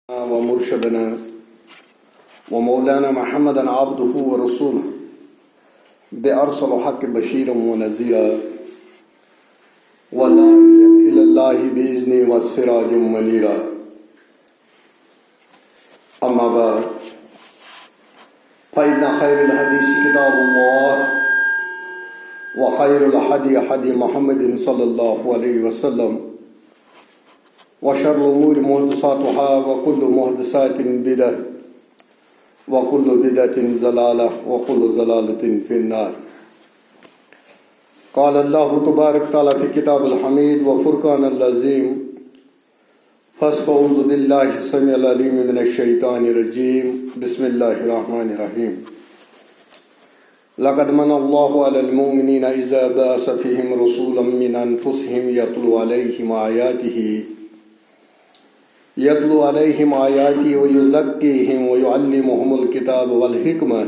ومرشدنا ومولانا محمدا عبده ورسوله بأرسل حق بشيرا ونذيرا وداعيا إلى الله بإذنه والسراجا منيرا. أما بعد فإن خير الحديث كتاب الله وخير الهدي هدي محمد صلى الله عليه وسلم وشر الأمور محدثاتها وكل محدثات بدعة وكل بدعة ضلالة وكل ضلالة في النار. قال الله تبارك وتعالى في كتاب الحميد وفرقان العظيم فاستعوذ بالله السميع العليم من الشيطان الرجيم. بسم الله الرحمن الرحيم. لقد من الله على المؤمنين إذا بعث فيهم رسولا من أنفسهم يتلو عليهم آياته ويزكيهم ويعلمهم الكتاب والحكمة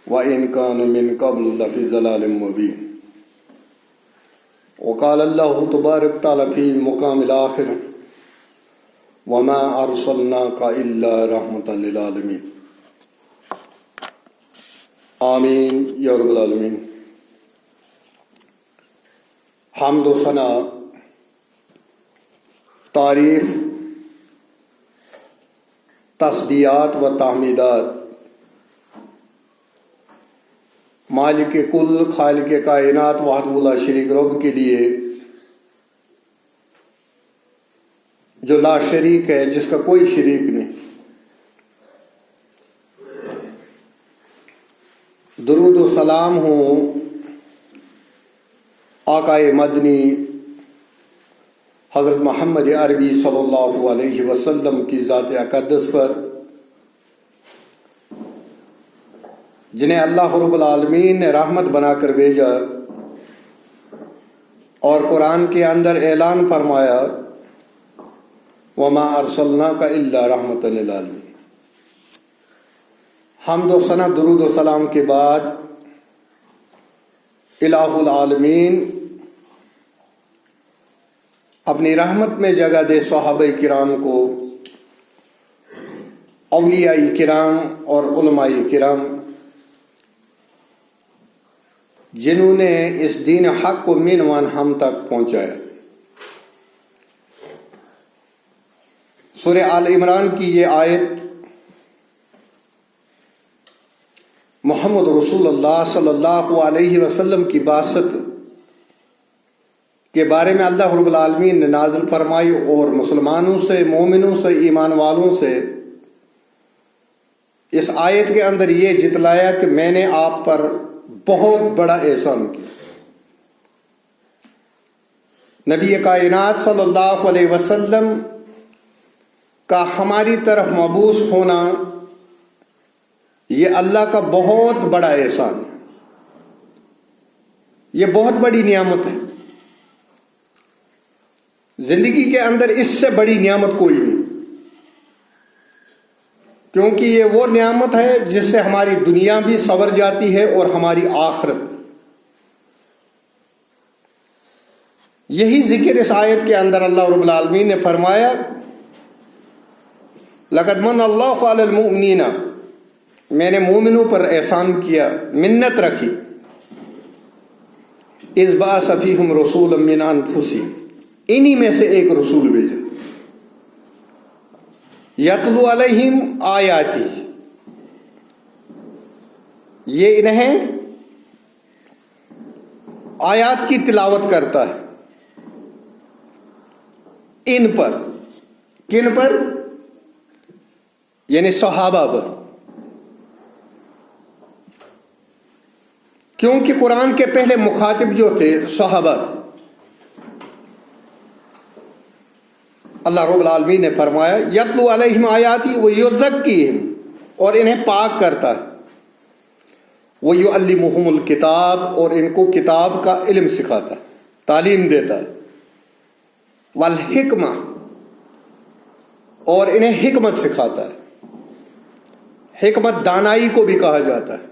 وإن كانوا من قبل لفي ضلال مبين. وقال الله تبارك وتعالى في المقام الآخر وما أرسلناك إلا رحمة للعالمين. آمین یا رب العالمین. حمد و ثنا، تعریف، تسبیحات و تحمیدات مالک کل خالق کائنات وحدہ لا شریک رب کے لیے جو لا شریک ہے، جس کا کوئی شریک نہیں. درود و سلام ہوں آقائے مدنی حضرت محمد عربی صلی اللہ علیہ وسلم کی ذات اقدس پر، جنہیں اللہ رب العالمین نے رحمت بنا کر بھیجا اور قرآن کے اندر اعلان فرمایا وَمَا أَرْسَلْنَاكَ إِلَّا رَحْمَةً لِلْعَالَمِينَ. حمد و ثنا درود و سلام کے بعد الہ العالمین اپنی رحمت میں جگہ دے صحابہ کرام کو، اولیاء کرام اور علماء کرام جنہوں نے اس دین حق کو مینوان ہم تک پہنچایا. سورہ آل عمران کی یہ آیت محمد رسول اللہ صلی اللہ علیہ وسلم کی بعثت کے بارے میں اللہ رب العالمین نے نازل فرمائی اور مسلمانوں سے، مومنوں سے، ایمان والوں سے اس آیت کے اندر یہ جتلایا کہ میں نے آپ پر بہت بڑا احسان کیا. نبی کائنات صلی اللہ علیہ وسلم کا ہماری طرف مبعوث ہونا یہ اللہ کا بہت بڑا احسان ہے، یہ بہت بڑی نعمت ہے. زندگی کے اندر اس سے بڑی نعمت کوئی نہیں، کیونکہ یہ وہ نعمت ہے جس سے ہماری دنیا بھی سنور جاتی ہے اور ہماری آخرت. یہی ذکر اس آیت کے اندر اللہ رب العالمین نے فرمایا لقد من اللہ علی المؤمنین، میں نے مومنوں پر احسان کیا، منت رکھی. اذ بعث فیہم رسولا من انفسہم، انہی میں سے ایک رسول بھیجا. یتلو علیہم آیاتی، یہ انہیں آیات کی تلاوت کرتا ہے. ان پر، کن پر؟ یعنی صحابہ پر. کیونکہ قرآن کے پہلے مخاطب جو تھے صحابہ، اللہ رب العالمین نے فرمایا یتلو علیہم آیاتی ویزکیہم، اور انہیں پاک کرتا ہے. ویعلمہم الکتاب، اور ان کو کتاب کا علم سکھاتا ہے، تعلیم دیتا ہے. والحکمہ، اور انہیں حکمت سکھاتا ہے. حکمت دانائی کو بھی کہا جاتا ہے.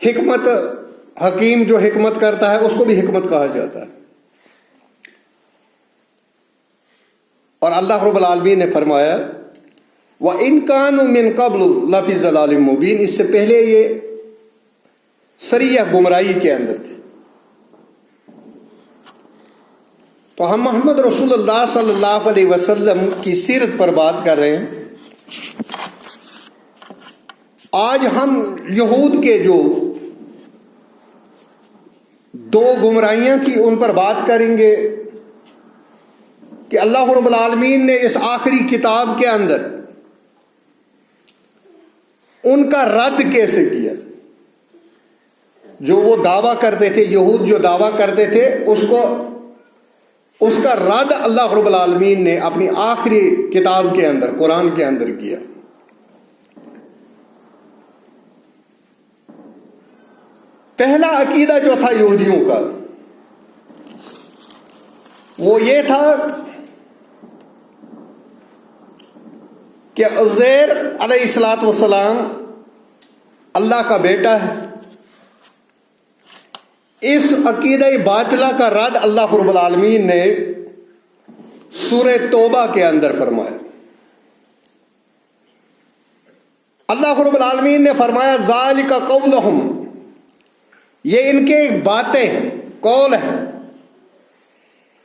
حکمت، حکیم جو حکمت کرتا ہے اس کو بھی حکمت کہا جاتا ہے. اور اللہ رب العالمین نے فرمایا وَإِن كَانُوا مِن قَبْلُ لَفِي ضَلَالٍ مُبِينٍ، اس سے پہلے یہ سریح گمراہی کے اندر تھے. تو ہم محمد رسول اللہ صلی اللہ علیہ وسلم کی سیرت پر بات کر رہے ہیں. آج ہم یہود کے جو دو گمراہیاں تھیں ان پر بات کریں گے کہ اللہ رب العالمین نے اس آخری کتاب کے اندر ان کا رد کیسے کیا. جو وہ دعویٰ کرتے تھے، یہود جو دعویٰ کرتے تھے، اس کا رد اللہ رب العالمین نے اپنی آخری کتاب کے اندر، قرآن کے اندر کیا. پہلا عقیدہ جو تھا یہودیوں کا وہ یہ تھا کہ عزیر علیہ الصلوۃ والسلام اللہ کا بیٹا ہے. اس عقیدہ باطلہ کا رد اللہ رب العالمین نے سورہ توبہ کے اندر فرمایا. اللہ رب العالمین نے فرمایا ذالک قولہم، یہ ان کے باتیں ہیں، قول ہے،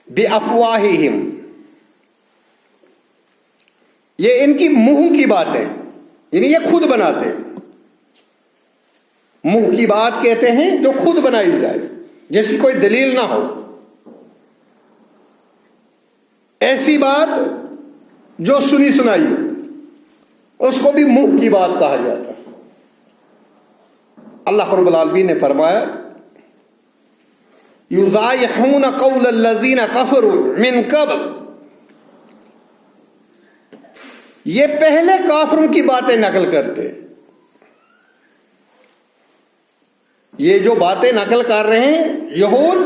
بِأَفْوَاهِهِمْ، یہ ان کی منہ کی باتیں، یعنی یہ خود بناتے ہیں. منہ کی بات کہتے ہیں جو خود بنائی جائے، جیسی کوئی دلیل نہ ہو. ایسی بات جو سنی سنائی ہو اس کو بھی منہ کی بات کہا جاتا ہے. اللہ رب العالمین نے فرمایا یضایحون قول الذین کفروا من قبل، یہ پہلے کافروں کی باتیں نقل کرتے. یہ جو باتیں نقل کر رہے ہیں یہود،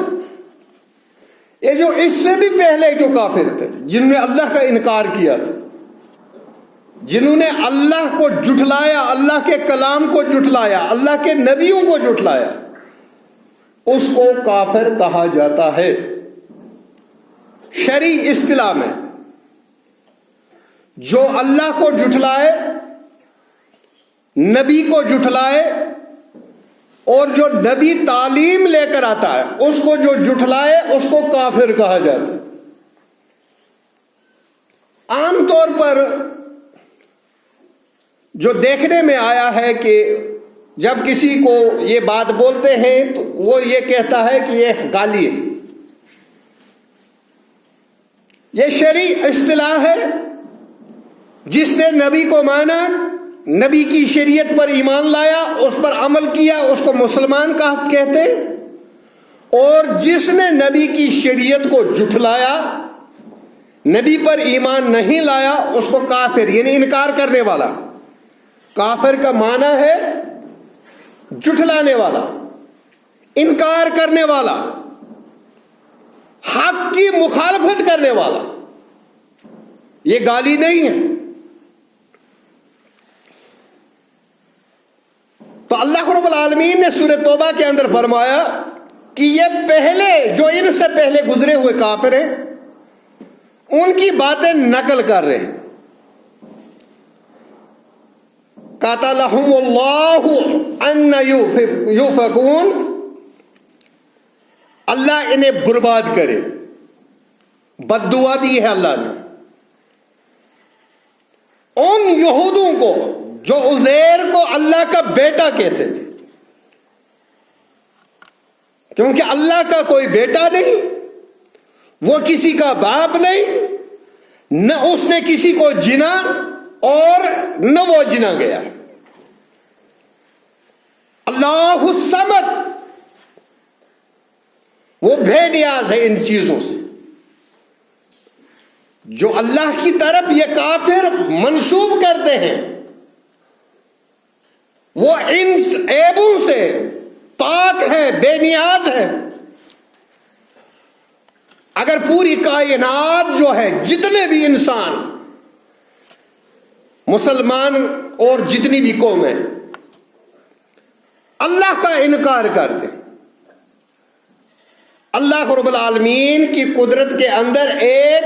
یہ جو اس سے بھی پہلے جو کافر تھے، جنہوں نے اللہ کا انکار کیا تھا، جنہوں نے اللہ کو جھٹلایا، اللہ کے کلام کو جھٹلایا، اللہ کے نبیوں کو جھٹلایا، اس کو کافر کہا جاتا ہے. شرعی اصطلاح میں جو اللہ کو جھٹلائے، نبی کو جھٹلائے، اور جو نبی تعلیم لے کر آتا ہے اس کو جو جھٹلائے اس کو کافر کہا جاتا ہے. عام طور پر جو دیکھنے میں آیا ہے کہ جب کسی کو یہ بات بولتے ہیں تو وہ یہ کہتا ہے کہ یہ گالی ہے. یہ شرعی اصطلاح ہے. جس نے نبی کو مانا، نبی کی شریعت پر ایمان لایا، اس پر عمل کیا، اس کو مسلمان کہتے. اور جس نے نبی کی شریعت کو جھٹلایا، نبی پر ایمان نہیں لایا، اس کو کافر، یعنی انکار کرنے والا. کافر کا معنی ہے جھٹلانے والا، انکار کرنے والا، حق کی مخالفت کرنے والا. یہ گالی نہیں ہے. تو اللہ رب العالمین نے سورہ توبہ کے اندر فرمایا کہ یہ پہلے جو ان سے پہلے گزرے ہوئے کافر ہیں ان کی باتیں نقل کر رہے ہیں. قاتلہم اللہ ان یؤفکون، اللہ انہیں برباد کرے. بد دعا دی ہے اللہ نے ان یہودوں کو جو عزیر کو اللہ کا بیٹا کہتے تھے، کیونکہ اللہ کا کوئی بیٹا نہیں، وہ کسی کا باپ نہیں، نہ اس نے کسی کو جنا اور نہ وہ جنا گیا. اللہ الصمد، وہ بے نیاز ہے ان چیزوں سے. جو اللہ کی طرف یہ کافر منسوب کرتے ہیں وہ ان عیبوں سے پاک ہے، بے نیاز ہے. اگر پوری کائنات جو ہے، جتنے بھی انسان، مسلمان اور جتنی بھی قومیں اللہ کا انکار کر دیں، اللہ رب العالمین کی قدرت کے اندر ایک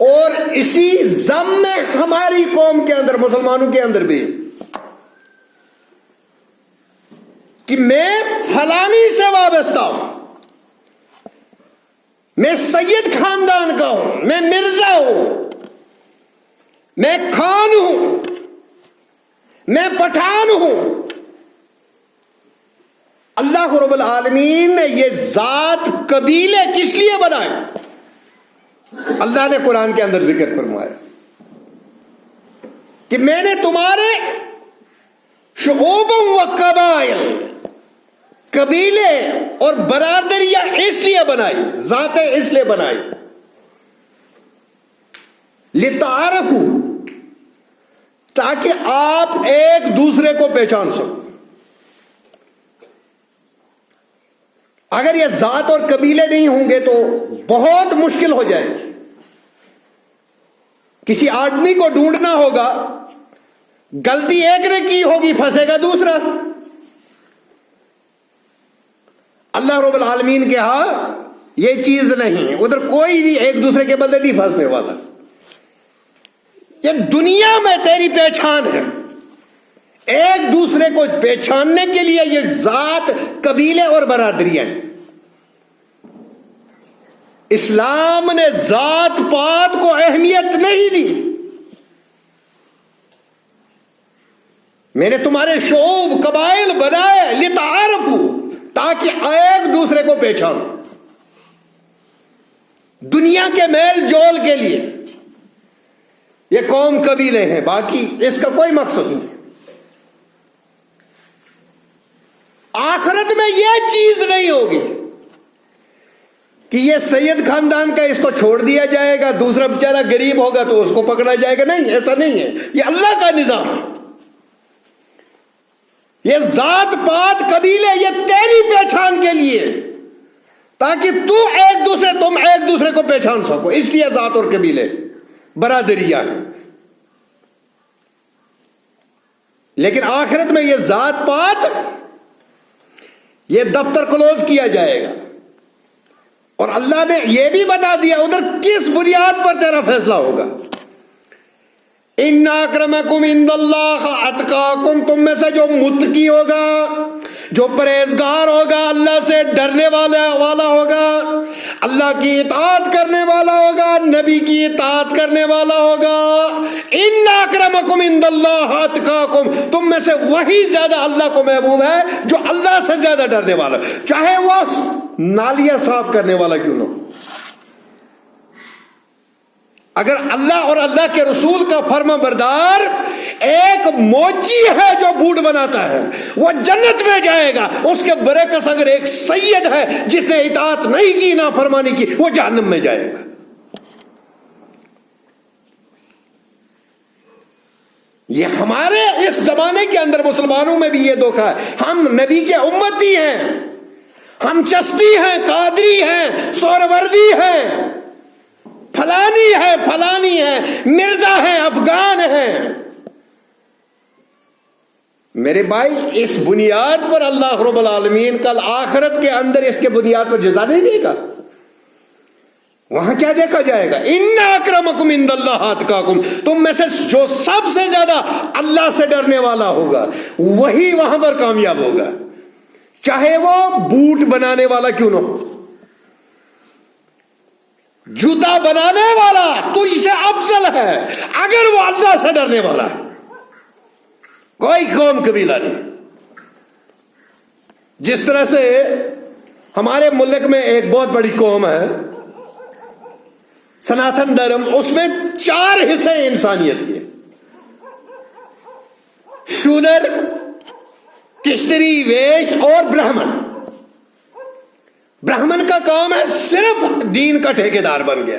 اور اسی ضم میں ہماری قوم کے اندر، مسلمانوں کے اندر بھی، کہ میں فلانی سے وابستہ ہوں، میں سید خاندان کا ہوں، میں مرزا ہوں، میں خان ہوں، میں پٹھان ہوں۔ اللہ رب العالمین نے یہ ذات قبیلے کس لیے بنائے؟ اللہ نے قرآن کے اندر ذکر فرمایا کہ میں نے تمہارے شعوب و قبائل، قبیلے اور برادریاں اس لیے بنائی، ذاتیں اس لیے بنائی، لتعارفوا، تاکہ آپ ایک دوسرے کو پہچان سکو۔ اگر یہ ذات اور قبیلے نہیں ہوں گے تو بہت مشکل ہو جائے گی۔ کسی آدمی کو ڈھونڈنا ہوگا، غلطی ایک نے کی ہوگی، پھنسے گا دوسرا۔ اللہ رب العالمین کے ہاں یہ چیز نہیں، ادھر کوئی بھی ایک دوسرے کے بدلے نہیں پھنسنے والا۔ یہ دنیا میں تیری پہچان ہے، ایک دوسرے کو پہچاننے کے لیے یہ ذات، قبیلے اور برادریاں ہیں۔ اسلام نے ذات پات کو اہمیت نہیں دی۔ میں نے تمہارے شعوب، قبائل بنائے لتعارفوا، تاکہ ایک دوسرے کو پہچانو، دنیا کے میل جول کے لیے۔ یہ قوم قبیلے ہیں، باقی اس کا کوئی مقصد نہیں۔ آخرت میں یہ چیز نہیں ہوگی کہ یہ سید خاندان کا، اس کو چھوڑ دیا جائے گا، دوسرا بیچارہ غریب ہوگا تو اس کو پکڑا جائے گا۔ نہیں، ایسا نہیں ہے، یہ اللہ کا نظام ہے۔ یہ ذات پات قبیلے یہ تیری پہچان کے لیے، تاکہ تم ایک دوسرے کو پہچان سکو، اس لیے ذات اور قبیلے، برادریاں ہیں۔ لیکن آخرت میں یہ ذات پات، یہ دفتر کلوز کیا جائے گا۔ اور اللہ نے یہ بھی بتا دیا ادھر کس بنیاد پر تیرا فیصلہ ہوگا۔ ان اکرمکم عند اللہ اتقاکم، تم میں سے جو متقی ہوگا، جو پرہیزگار ہوگا، اللہ سے ڈرنے والا ہوگا، اللہ کی اطاعت کرنے والا ہوگا، نبی کی اطاعت کرنے والا ہوگا۔ ان اکرمکم عند اللہ اتقاکم، تم میں سے وہی زیادہ اللہ کو محبوب ہے جو اللہ سے زیادہ ڈرنے والا، چاہے وہ نالیاں صاف کرنے والا کیوں نہ ہو۔ اگر اللہ اور اللہ کے رسول کا فرما بردار ایک موچی ہے جو بوٹ بناتا ہے، وہ جنت میں جائے گا۔ اس کے برعکس اگر ایک سید ہے جس نے اطاعت نہیں کی، نافرمانی کی، وہ جہنم میں جائے گا۔ یہ ہمارے اس زمانے کے اندر مسلمانوں میں بھی یہ دھوکہ ہے۔ ہم نبی کے امتی ہیں، ہم چشتی ہیں، قادری ہیں، سہروردی ہیں، فلانی ہے، مرزا ہیں، افغان ہیں۔ میرے بھائی، اس بنیاد پر اللہ رب العالمین کل آخرت کے اندر اس کے بنیاد پر جزا نہیں دے گا۔ وہاں کیا دیکھا جائے گا؟ ان اکرمکم عند اللہ اتقاکم، تم میں سے جو سب سے زیادہ اللہ سے ڈرنے والا ہوگا وہی وہاں پر کامیاب ہوگا، چاہے وہ بوٹ بنانے والا کیوں نہ ہو، جوتا بنانے والا تجھ سے افضل ہے اگر وہ اللہ سے ڈرنے والا ہے۔ کوئی قوم قبیلہ نہیں۔ جس طرح سے ہمارے ملک میں ایک بہت بڑی قوم ہے سناتن دھرم، اس میں 4 حصے انسانیت کے: شودر، کشتری، ویش اور برہمن۔ برہمن کا کام ہے صرف دین کا ٹھیکیدار بن گیا۔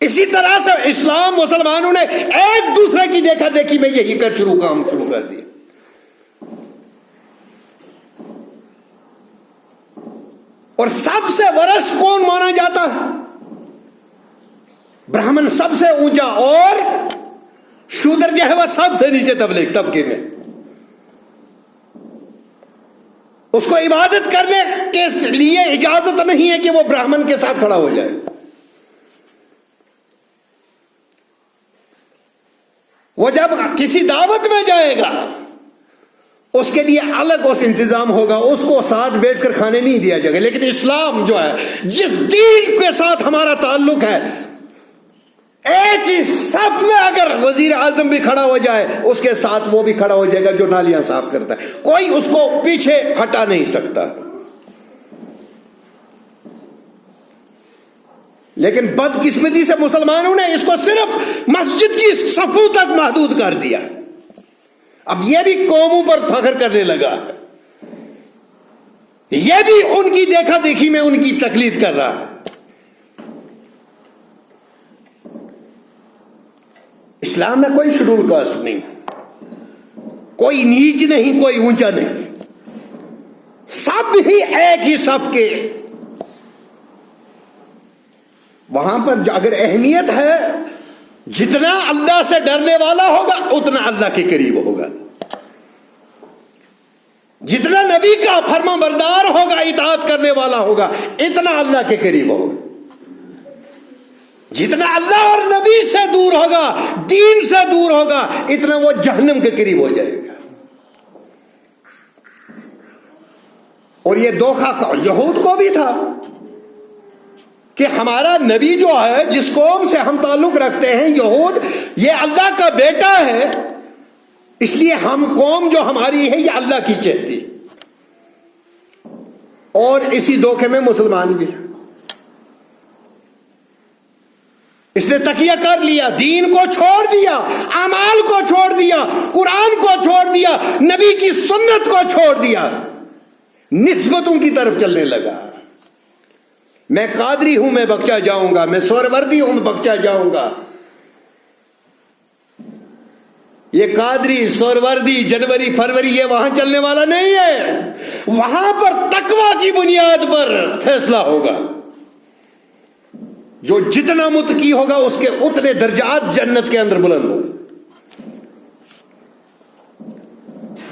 اسی طرح سے اسلام، مسلمانوں نے ایک دوسرے کی دیکھا دیکھی میں یہی کام شروع کر دیا۔ اور سب سے ورث کون مانا جاتا ہے؟ برہمن سب سے اونچا، اور شودر جو ہے وہ سب سے نیچے طبقے میں۔ اس کو عبادت کرنے کے لیے اجازت نہیں ہے کہ وہ برہمن کے ساتھ کھڑا ہو جائے۔ وہ جب کسی دعوت میں جائے گا اس کے لیے الگ اس انتظام ہوگا، اس کو ساتھ بیٹھ کر کھانے نہیں دیا جائے گا. لیکن اسلام جو ہے، جس دین کے ساتھ ہمارا تعلق ہے، ایک ہی صف میں اگر وزیر اعظم بھی کھڑا ہو جائے اس کے ساتھ وہ بھی کھڑا ہو جائے گا جو نالیاں صاف کرتا ہے، کوئی اس کو پیچھے ہٹا نہیں سکتا. لیکن بدقسمتی سے مسلمانوں نے اس کو صرف مسجد کی صفوں تک محدود کر دیا. اب یہ بھی قوموں پر فخر کرنے لگا، یہ بھی ان کی دیکھا دیکھی میں ان کی تقلید کر رہا ہے. اسلام میں کوئی شیڈول کاسٹ نہیں، کوئی نیچ نہیں، کوئی اونچا نہیں، سب ہی ایک ہی صف کے. وہاں پر اگر اہمیت ہے، جتنا اللہ سے ڈرنے والا ہوگا اتنا اللہ کے قریب ہوگا، جتنا نبی کا فرما بردار ہوگا، اطاعت کرنے والا ہوگا، اتنا اللہ کے قریب ہوگا. جتنا اللہ اور نبی سے دور ہوگا، دین سے دور ہوگا، اتنا وہ جہنم کے قریب ہو جائے گا. اور یہ دھوکہ یہود کو بھی تھا کہ ہمارا نبی جو ہے، جس قوم سے ہم تعلق رکھتے ہیں، یہود، یہ اللہ کا بیٹا ہے، اس لیے ہم قوم جو ہماری ہے یہ اللہ کی چاہتی. اور اسی دھوکے میں مسلمان بھی، اس نے تکیہ کر لیا، دین کو چھوڑ دیا، اعمال کو چھوڑ دیا، قرآن کو چھوڑ دیا، نبی کی سنت کو چھوڑ دیا، نسبتوں کی طرف چلنے لگا. میں قادری ہوں، میں بخشا جاؤں گا، میں سہروردی ہوں، میں بخشا جاؤں گا. یہ قادری، سہروردی، جنوری، فروری یہ وہاں چلنے والا نہیں ہے. وہاں پر تقویٰ کی بنیاد پر فیصلہ ہوگا. جو جتنا متقی ہوگا اس کے اتنے درجات جنت کے اندر بلند ہوں.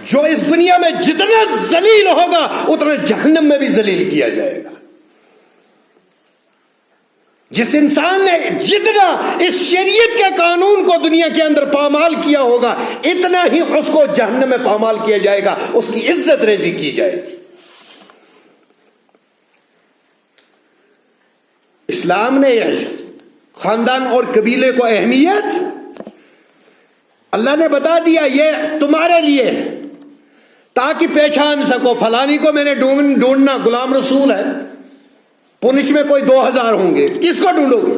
جو اس دنیا میں جتنا ذلیل ہوگا اتنا جہنم میں بھی ذلیل کیا جائے گا. جس انسان نے جتنا اس شریعت کے قانون کو دنیا کے اندر پامال کیا ہوگا اتنا ہی اس کو جہنم میں پامال کیا جائے گا، اس کی عزت ریزی کی جائے گی. اسلام نے خاندان اور قبیلے کو اہمیت اللہ نے بتا دیا، یہ تمہارے لیے تاکہ پہچان سکو. فلانی کو میں نے ڈھونڈنا، غلام رسول ہے، پونچھ میں کوئی 2000 ہوں گے، کس کو ڈھونڈو گے؟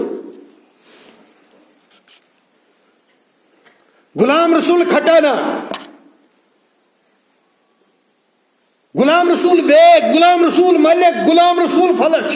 غلام رسول کھٹانا، غلام رسول بیگ، غلام رسول ملک، غلام رسول فلک.